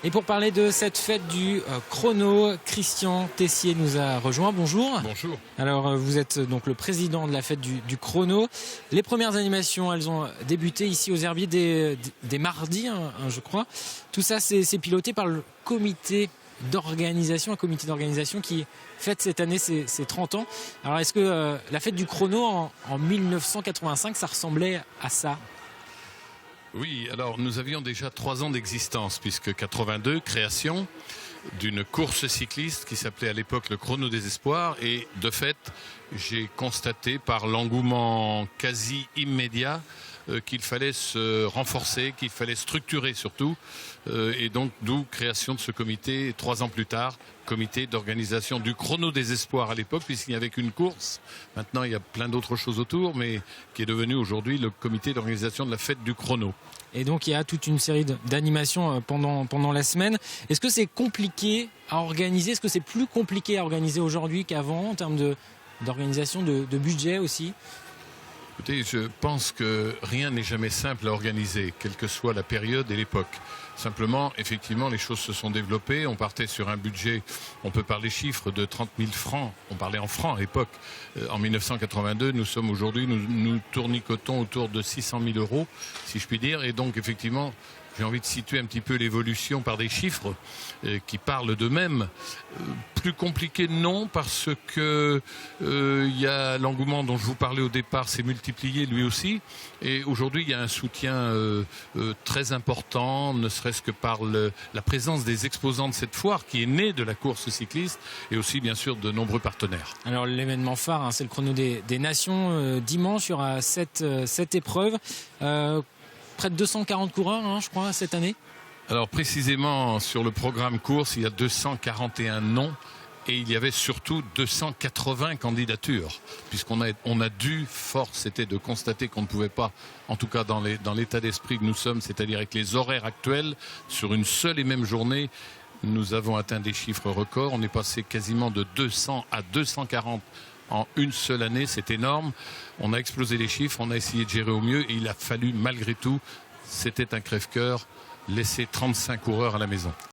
Et pour parler de cette fête du chrono, Christian Tessier nous a rejoint. Bonjour. Bonjour. Alors vous êtes donc le président de la fête du chrono. Les premières animations, elles ont débuté ici aux Herbiers des mardis, je crois. Tout ça, c'est piloté par le comité d'organisation, un comité d'organisation qui fête cette année ses 30 ans. Alors est-ce que la fête du chrono en 1985, ça ressemblait à ça ? Oui, alors nous avions déjà 3 ans d'existence, puisque 82, création d'une course cycliste qui s'appelait à l'époque le Chrono des Espoirs, et de fait, j'ai constaté par l'engouement quasi immédiat qu'il fallait se renforcer, qu'il fallait structurer surtout, et donc d'où création de ce comité 3 ans plus tard, comité d'organisation du Chrono des Espoirs à l'époque, puisqu'il n'y avait qu'une course. Maintenant il y a plein d'autres choses autour, mais qui est devenu aujourd'hui le comité d'organisation de la fête du chrono. Et donc il y a toute une série d'animations pendant la semaine. Est-ce que c'est compliqué à organiser ? Est-ce que c'est plus compliqué à organiser aujourd'hui qu'avant en termes d'organisation, de budget aussi ? Écoutez, je pense que rien n'est jamais simple à organiser, quelle que soit la période et l'époque. Simplement, effectivement, les choses se sont développées. On partait sur un budget, on peut parler chiffres, de 30 000 francs. On parlait en francs à l'époque. En 1982, nous sommes aujourd'hui, nous tournicotons autour de 600 000 euros, si je puis dire. Et donc, effectivement, j'ai envie de situer un petit peu l'évolution par des chiffres qui parlent d'eux-mêmes. Plus compliqué, non, parce que y a l'engouement dont je vous parlais au départ s'est multiplié lui aussi. Et aujourd'hui, il y a un soutien très important, ne serait-ce que par la présence des exposants de cette foire qui est née de la course cycliste, et aussi, bien sûr, de nombreux partenaires. Alors, l'événement phare, c'est le chrono des nations. Dimanche, il y aura 7 épreuves. Près de 240 coureurs, je crois, cette année. Alors précisément sur le programme course, il y a 241 noms et il y avait surtout 280 candidatures, puisqu'on a dû, force était de constater qu'on ne pouvait pas, en tout cas dans l'état d'esprit que nous sommes, c'est-à-dire avec les horaires actuels, sur une seule et même journée, nous avons atteint des chiffres records. On est passé quasiment de 200 à 240 en une seule année, c'est énorme. On a explosé les chiffres, on a essayé de gérer au mieux et il a fallu malgré tout, c'était un crève-cœur, laisser 35 coureurs à la maison.